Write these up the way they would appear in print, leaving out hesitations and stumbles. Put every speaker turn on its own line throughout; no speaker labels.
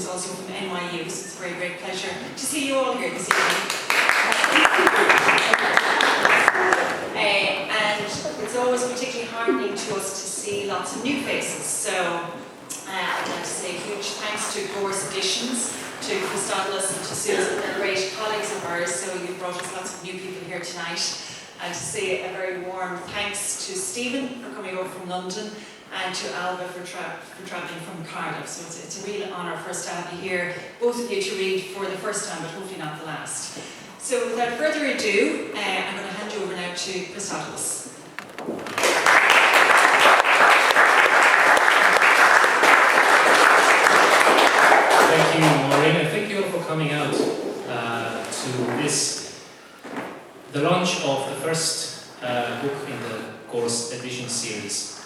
who's also from NYU, so it's a very great pleasure to see you all here this evening. And it's always particularly heartening to us to see lots of new faces. So I'd like to say a huge thanks to Gorse Editions, to Christodolos and to Susan, they're great colleagues of ours, so you've brought us lots of new people here tonight. And to say a very warm thanks to Stephen for coming over from London, and to Ailbhe for travelling from Cardiff. So it's a real honour for us to have you here, both of you, to read for the first time, but hopefully not the last. So without further ado, I'm going to hand you over now to Christodolos.
Thank you, Maureen, and thank you all for coming out to this, the launch of the first book in the Gorse Edition series.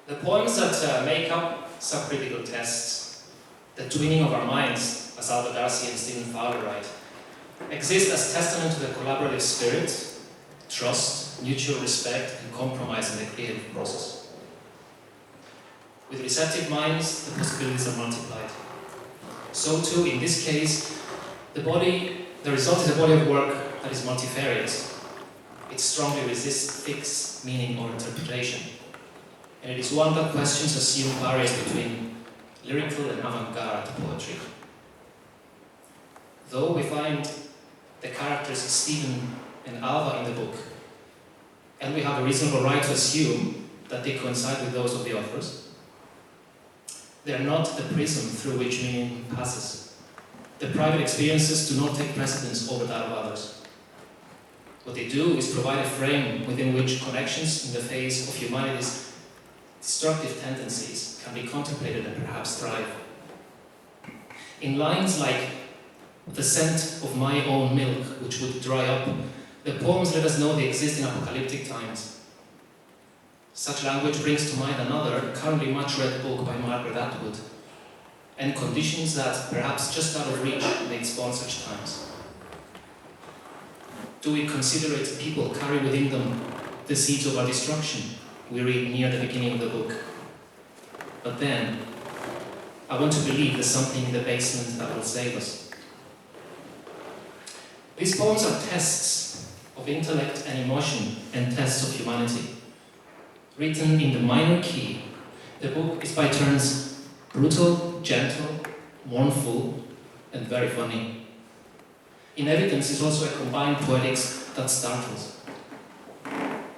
The poems that make up Subcritical Tests, the twinning of our minds, as Ailbhe Darcy and Stephen Fowler write, exist as testament to the collaborative spirit, trust, mutual respect, and compromise in the creative process. With receptive minds, the possibilities are multiplied. So too, in this case, the result is a body of work that is multifarious. It strongly resists fixed meaning or interpretation. And it is one that questions assumed barriers between lyrical and avant-garde poetry. Though we find the characters Stephen and Ailbhe in the book, and we have a reasonable right to assume that they coincide with those of the authors, they are not the prism through which meaning passes. The private experiences do not take precedence over that of others. What they do is provide a frame within which connections in the face of humanity's destructive tendencies can be contemplated and perhaps thrive. In lines like "the scent of my own milk, which would dry up," the poems let us know they exist in apocalyptic times. Such language brings to mind another, currently much read book by Margaret Atwood, and conditions that, perhaps just out of reach, may spawn such times. Do we consider it people carry within them the seeds of our destruction? We read near the beginning of the book. But then, I want to believe there's something in the basement that will save us. These poems are tests of intellect and emotion and tests of humanity. Written in the minor key, the book is by turns brutal, gentle, mournful, and very funny. In evidence is also a combined poetics that startles.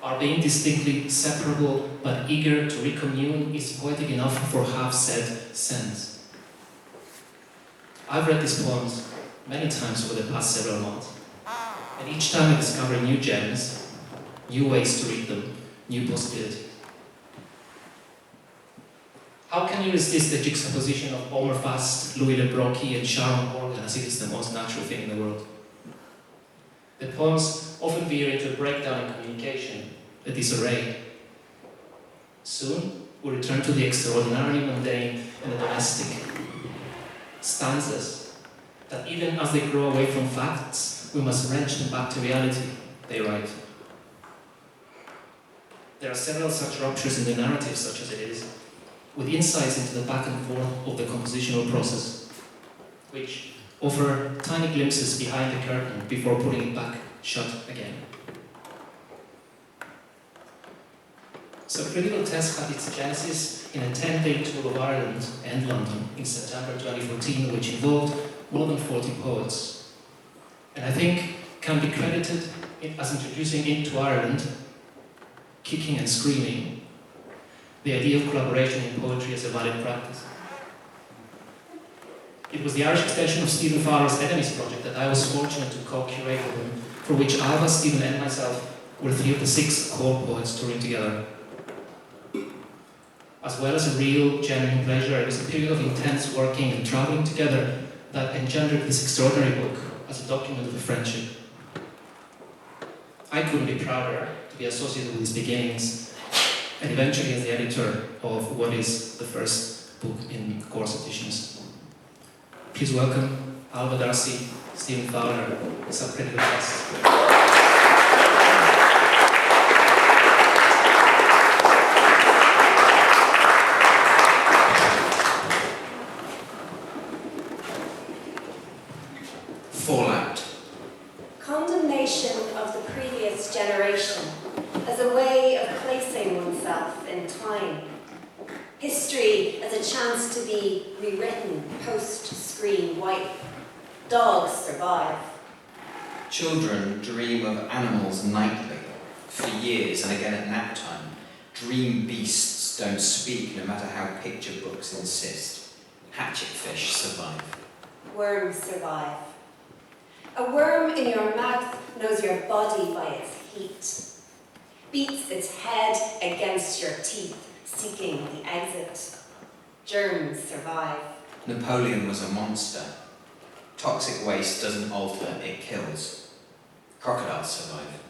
Our being distinctly separable but eager to recommune is poetic enough for half-said sense. I've read these poems many times over the past several months, and each time I discover new gems, new ways to read them, new possibilities. How can you resist the juxtaposition of Omer Fast, Louis Le Brocchi, and Sharon Horgan as if it's the most natural thing in the world? The poems often veer into a breakdown in communication, a disarray. Soon, we return to the extraordinarily mundane and the domestic. Stanzas that even as they grow away from facts, we must wrench them back to reality, they write. There are several such ruptures in the narrative, such as it is, with insights into the back and forth of the compositional process, which offer tiny glimpses behind the curtain before putting it back shut again. Subcritical Tests had its genesis in a 10-day tour of Ireland and London in September 2014, which involved more than 40 poets, and I think can be credited as introducing into Ireland, kicking and screaming, the idea of collaboration in poetry as a valid practice. It was the Irish extension of Stephen Fowler's Enemies project that I was fortunate to co-curate with him, for which Ailbhe, Stephen and myself were 3 of the 6 core poets touring together. As well as a real, genuine pleasure, it was a period of intense working and travelling together that engendered this extraordinary book as a document of a friendship. I couldn't be prouder to be associated with these beginnings, and eventually as the editor of what is the first book in Gorse Editions. Please welcome Ailbhe Darcy, Stephen Fowler, Subcritical Tests.
chance to be rewritten post-screen wipe. Dogs survive.
Children dream of animals nightly, for years and again at nap time. Dream beasts don't speak, no matter how picture books insist. Hatchetfish survive.
Worms survive. A worm in your mouth knows your body by its heat. Beats its head against your teeth, seeking the exit. Germs survive.
Napoleon was a monster. Toxic waste doesn't alter, it kills. Crocodiles survive.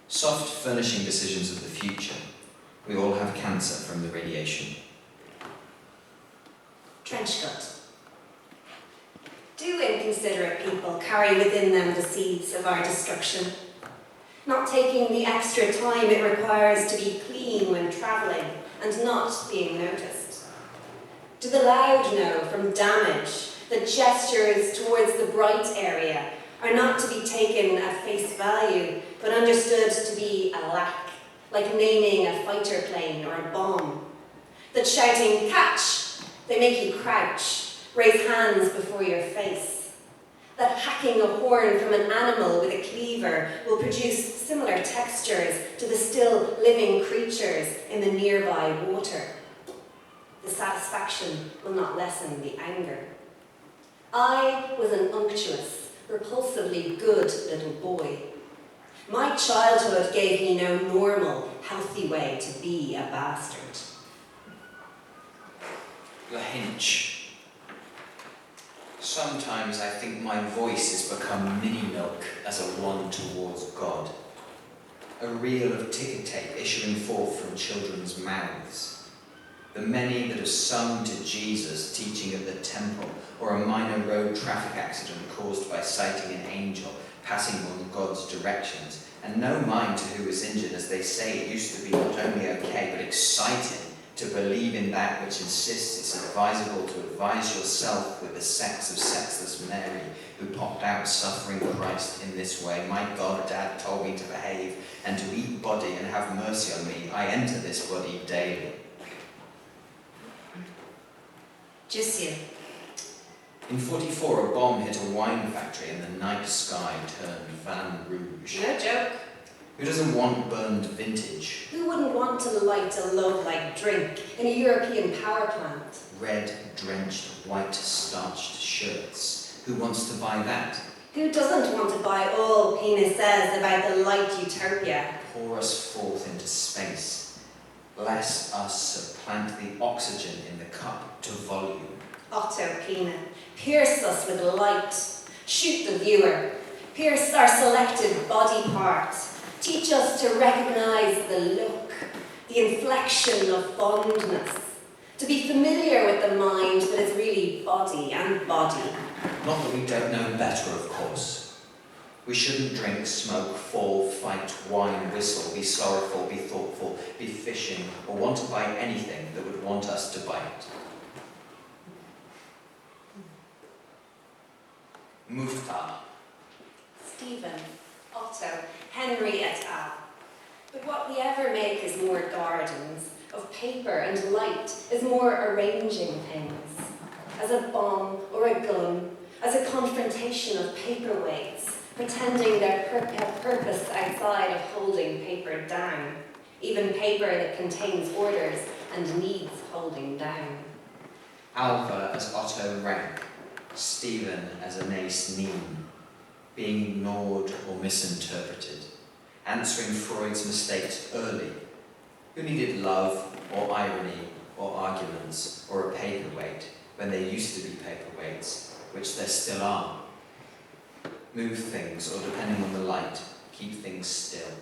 Soft furnishing decisions of the future. We all have cancer from the radiation.
Trench coat. Do inconsiderate people carry within them the seeds of our destruction, not taking the extra time it requires to be clean when travelling and not being noticed? Do the loud know from damage that gestures towards the bright area are not to be taken at face value, but understood to be a lack, like naming a fighter plane or a bomb? That shouting, "Catch!" they make you crouch, raise hands before your face. That hacking a horn from an animal with a cleaver will produce similar textures to the still living creatures in the nearby water. The satisfaction will not lessen the anger. I was an unctuous, repulsively good little boy. My childhood gave me no normal, healthy way to be a bastard.
The hinch. Sometimes I think my voice has become mini-milk as a one towards God. A reel of ticker tape issuing forth from children's mouths. The many that have sung to Jesus teaching at the temple, or a minor road traffic accident caused by sighting an angel passing on God's directions, and no mind to who was injured, as they say it used to be not only okay but exciting to believe in that which insists it's advisable to advise yourself with the sex of sexless Mary, who popped out suffering Christ in this way. My God, Dad told me to behave and to eat body and have mercy on me. I enter this body daily.
Jussieu.
In 44, a bomb hit a wine factory and the night sky turned Van Rouge.
No joke.
Who doesn't want burned vintage?
Who wouldn't want to light a love-like drink in a European power plant?
Red, drenched, white, starched shirts. Who wants to buy that?
Who doesn't want to buy all Penis says about the light utopia?
Pour us forth into space. Bless us, supplant the oxygen in the cup to volume.
Otto Pina, pierce us with light. Shoot the viewer. Pierce our selected body part. Teach us to recognize the look, the inflection of fondness. To be familiar with the mind that is really body and body.
Not that we don't know better, of course. We shouldn't drink, smoke, fall, fight, whine, whistle, be sorrowful, be thoughtful, be fishing, or want to buy anything that would want us to buy it. Mukhtar.
Stephen, Otto, Henry et al. But what we ever make is more gardens, of paper and light, is more arranging things. As a bomb or a gun, as a confrontation of paperweights, pretending their purpose outside of holding paper down, even paper that contains orders and needs holding down.
Ailbhe as Otto rank, Stephen as Anais Nin, being ignored or misinterpreted, answering Freud's mistakes early. Who needed love or irony or arguments or a paperweight when there used to be paperweights, which there still are? Move things, or depending on the light, keep things still.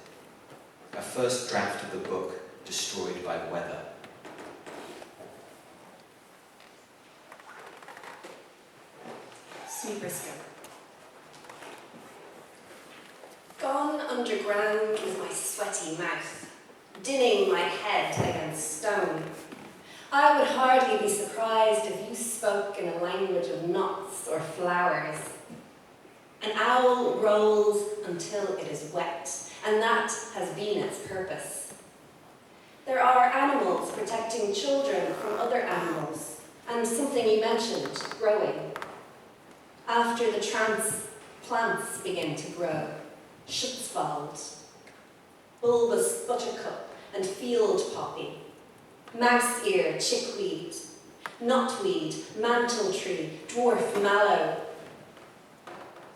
A first draft of the book destroyed by weather.
Superscope. Gone underground with my sweaty mouth, dinning my head against stone. I would hardly be surprised if you spoke in a language of knots or flowers. An owl rolls until it is wet, and that has been its purpose. There are animals protecting children from other animals, And something you mentioned, growing. After the plants begin to grow, Schutzwald, bulbous buttercup and field poppy, mouse ear, chickweed, knotweed, mantle tree, dwarf mallow.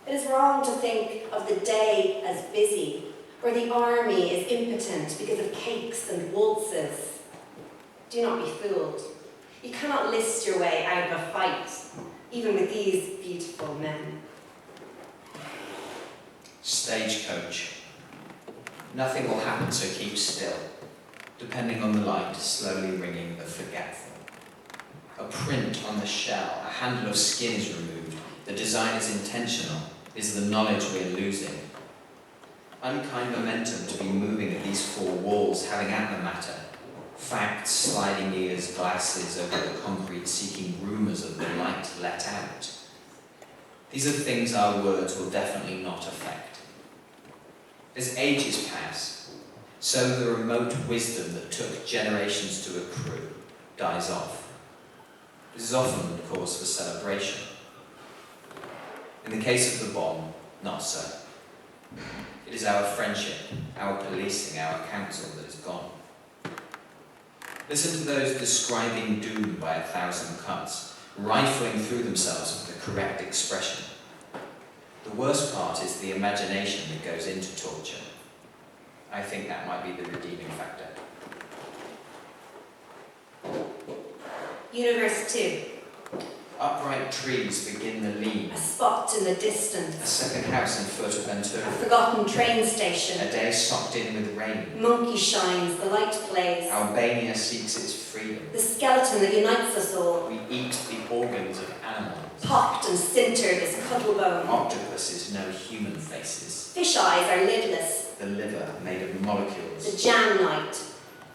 It is wrong to think of the day as busy, or the army is impotent because of cakes and waltzes. Do not be fooled. You cannot list your way out of a fight, even with these beautiful men.
Stagecoach. Nothing will happen, so keep still. Depending on the light, slowly ringing the forgetful. A print on the shell, a handle of skin is removed. The design is intentional, is the knowledge we are losing. Unkind momentum to be moving at these four walls, having at the matter. Facts, sliding ears, glasses over the concrete, seeking rumours of the light let out. These are things our words will definitely not affect. As ages pass, so the remote wisdom that took generations to accrue dies off. This is often the cause for celebration. In the case of the bomb, not so. It is our friendship, our policing, our counsel that is gone. Listen to those describing doom by 1,000 cuts, rifling through themselves with the correct expression. The worst part is the imagination that goes into torture. I think that might be the redeeming factor.
Universe 2.
Upright trees begin the lean.
A spot in the
A
distance.
second house in
A
Fuerteventura.
forgotten train station.
A day socked in with rain.
Monkey shines, the light plays.
Albania seeks its freedom.
The skeleton that unites us all.
We eat the organs of animals.
Pocked and sintered as cuttlebone.
Octopuses know human faces.
Fish eyes are lidless.
The liver made of molecules.
The jam light.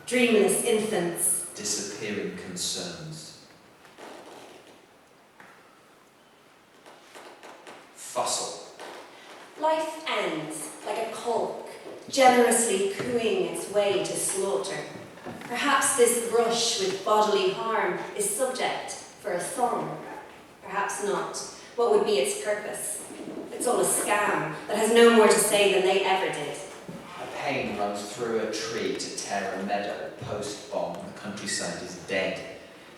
Dreamless infants.
Disappearing concerns. Fossil.
Life ends like a colk, generously cooing its way to slaughter. Perhaps this brush with bodily harm is subject for a song. Perhaps not. What would be its purpose? It's all a scam that has no more to say than they ever did.
A pain runs through a tree to tear a meadow. Post-bomb, the countryside is dead.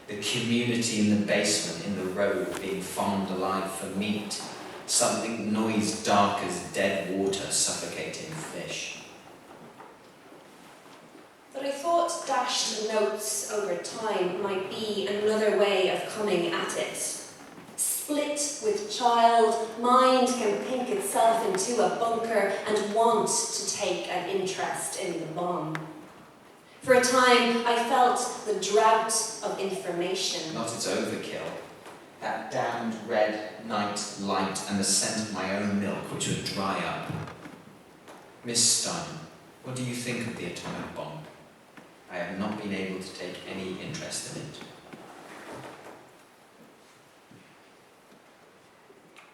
The community in the basement, in the road, being farmed alive for meat. Something noise dark as dead water suffocating fish.
But I thought dashed notes over time might be another way of coming at it. Split with child, mind can pink itself into a bunker and want to take an interest in the bomb. For a time, I felt the drought of information.
Not its overkill. That damned red night light and the scent of my own milk which would dry up. Miss Stein, what do you think of the atomic bomb? I have not been able to take any interest in it.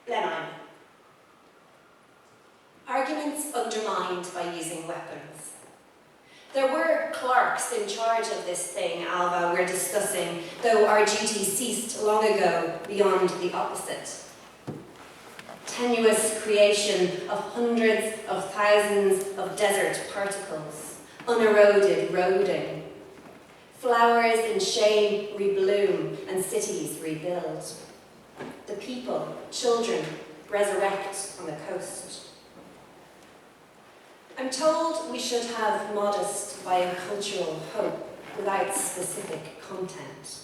Lenine. Arguments undermined by using weapons. There were clerks in charge of this thing, Ailbhe, we're discussing, though our duty ceased long ago beyond the opposite. Tenuous creation of hundreds of thousands of desert particles, uneroded roding. Flowers in shame rebloom and cities rebuild. The people, children, resurrect on the coast. I'm told we should have modest biocultural hope without specific content.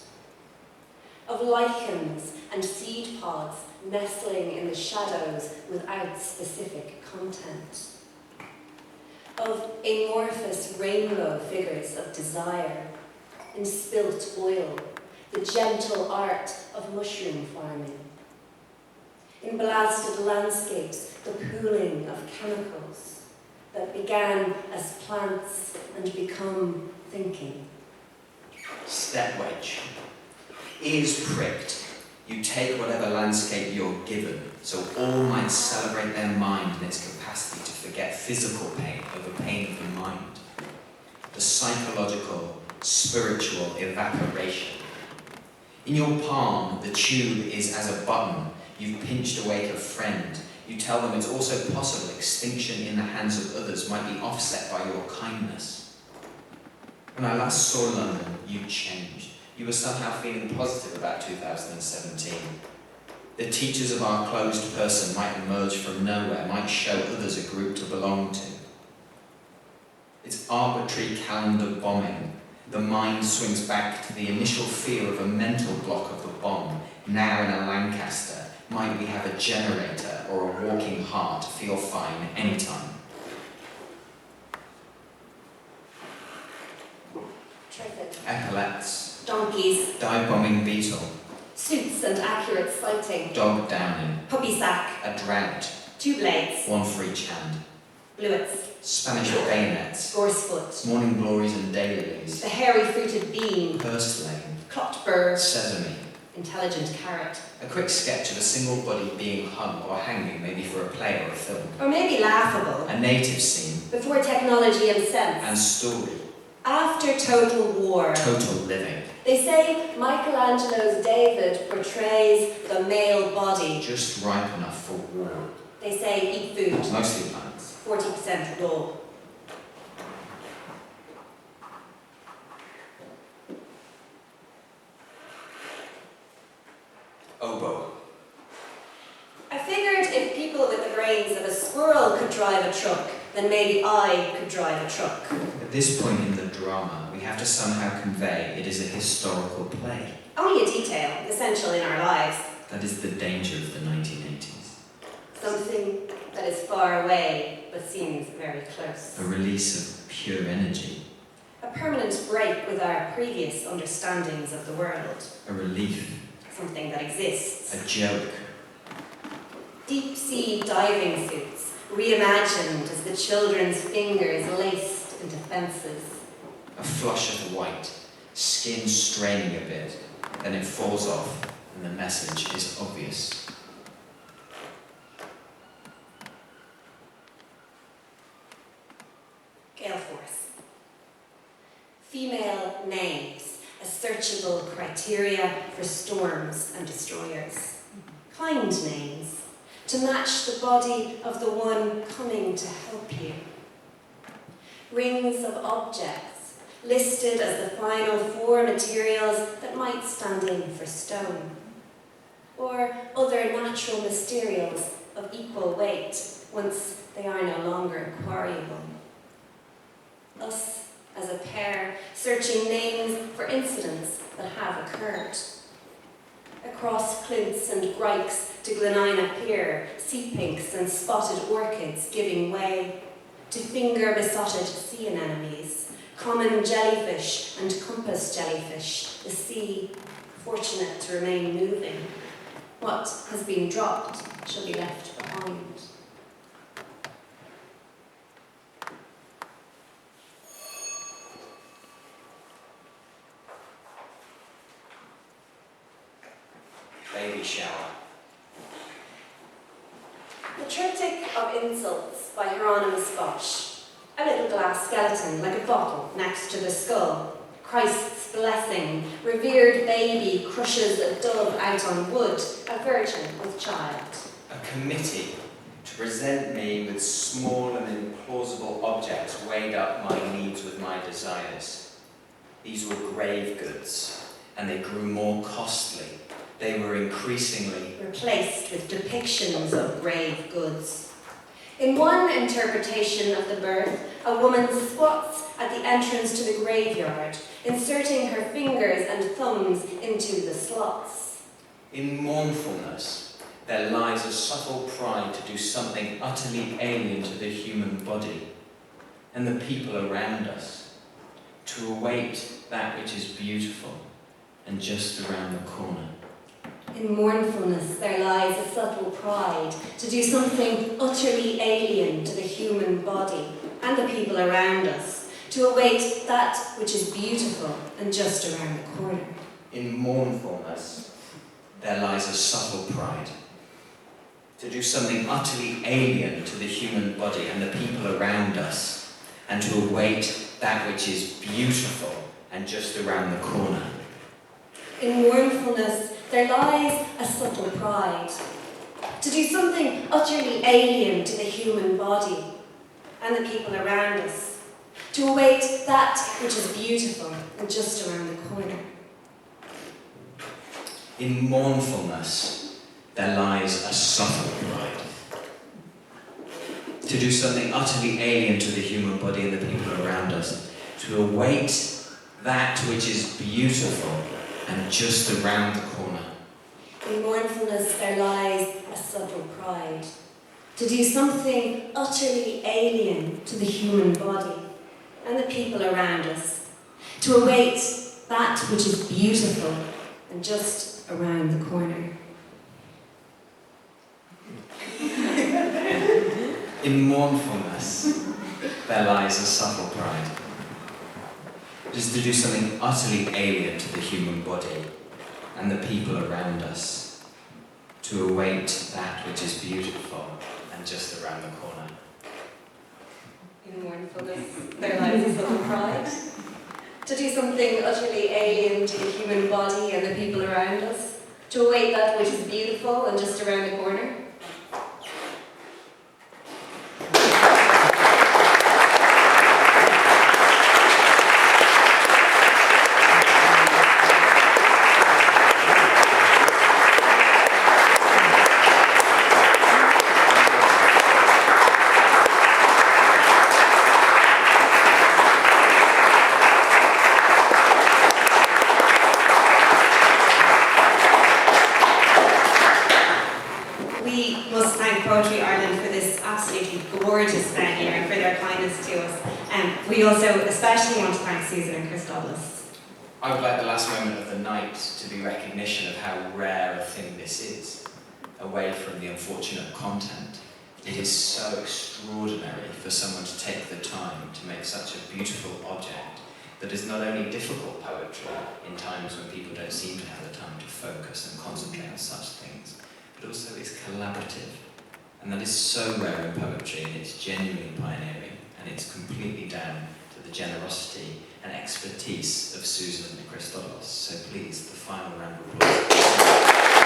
Of lichens and seed pods nestling in the shadows without specific content. Of amorphous rainbow figures of desire in spilt oil, the gentle art of mushroom farming. In blasted landscapes, the pooling of chemicals that began as plants and become thinking.
Step wedge. Ears pricked. You take whatever landscape you're given, so all might celebrate their mind and its capacity to forget physical pain over pain of the mind. The psychological, spiritual evaporation. In your palm, the tube is as a button. You've pinched awake a friend. You tell them it's also possible extinction in the hands of others might be offset by your kindness. When I last saw London, you'd changed. You were somehow feeling positive about 2017. The teachers of our closed person might emerge from nowhere, might show others a group to belong to. It's arbitrary calendar bombing. The mind swings back to the initial fear of a mental block of the bomb. Now in a Lancaster, might we have a generator or a walking heart, feel fine anytime.
Triffid.
Epaulets,
Donkeys.
dive-bombing beetle,
Suits and accurate sighting.
dog downing,
Puppy sack.
a drought,
2 blades.
one for each hand,
Bluets.
Spanish bayonets,
Gorse foot.
morning glories and daylilies,
The hairy fruited bean.
purslane,
Clocked bird.
sesame.
Intelligent carrot.
A quick sketch of a single body being hung or hanging, maybe for a play or a film.
Or maybe laughable.
A native scene
Before technology and sense.
and story.
After total war.
Total living.
They say Michelangelo's David portrays the male body.
Just ripe enough for war.
They say eat food.
Mostly plants.
40% raw.
Oboe.
I figured if people with the brains of a squirrel could drive a truck, then maybe I could drive a truck.
At this point in the drama, we have to somehow convey it is a historical play.
Only a detail, essential in our lives.
That is the danger of the 1980s.
Something that is far away, but seems very close.
A release of pure energy.
A permanent break with our previous understandings of the world.
A relief.
Something that exists.
A joke.
Deep sea diving suits, reimagined as the children's fingers laced into fences.
A flush of white. Skin straining a bit. Then it falls off and the message is obvious.
Gale force. Female names, a searchable criteria for storms and destroyers. Kind names, to match the body of the one coming to help you. Rings of objects, listed as the final 4 materials that might stand in for stone. Or other natural materials of equal weight, once they are no longer quarryable. Us, as a pair, searching names for incidents that have occurred. Across clints and grikes to Glenina Pier, sea pinks and spotted orchids giving way, to finger-besotted sea anemones, common jellyfish and compass jellyfish, the sea, fortunate to remain moving. What has been dropped shall be left behind.
Baby shower.
The Triptych of Insults by Hieronymus Bosch. A little glass skeleton, like a bottle, next to the skull. Christ's blessing, revered baby crushes a dove out on wood, a virgin with child.
A committee to present me with small and implausible objects weighed up my needs with my desires. These were grave goods, and they grew more costly. They were increasingly
Replaced with depictions of grave goods. In one interpretation of the birth, a woman squats at the entrance to the graveyard, inserting her fingers and thumbs into the slots.
in mournfulness. There lies a subtle pride to do something utterly alien to the human body and the people around us, to await that which is beautiful and just around the corner.
In mournfulness there lies a subtle pride to do something utterly alien to the human body and the people around us, to await that which is beautiful and just around the corner.
In mournfulness, there lies a subtle pride to do something utterly alien to the human body and the people around us, and to await that which is beautiful and just around the corner.
In mournfulness, there lies a subtle pride. To do something utterly alien to the human body and the people around us. To await that which is beautiful and just around the corner.
In mournfulness, there lies a subtle pride. To do something utterly alien to the human body and the people around us. To await that which is beautiful and just around the corner.
In mournfulness, there lies a subtle pride. To do something utterly alien to the human body and the people around us. To await that which is beautiful and just around the corner.
In mournfulness, there lies a subtle pride. It is to do something utterly alien to the human body and the people around us. To await that which is beautiful and just around the corner.
In mournfulness, there lies a subtle pride. To do something utterly alien to the human body and the people around us. To await that which is beautiful and just around the corner. We must thank Poetry Ireland for this absolutely gorgeous venue and for their kindness to us. We also especially want to thank Susan and Christobulus.
I would like the last moment of the night to be recognition of how rare a thing this is, away from the unfortunate content. It is so extraordinary for someone to take the time to make such a beautiful object that is not only difficult poetry in times when people don't seem to have the time to focus and concentrate on such things, but also is collaborative. And that is so rare in poetry, and it's genuinely pioneering, and it's completely down to the generosity and expertise of Susan and Christobulus. So please, the final round of applause.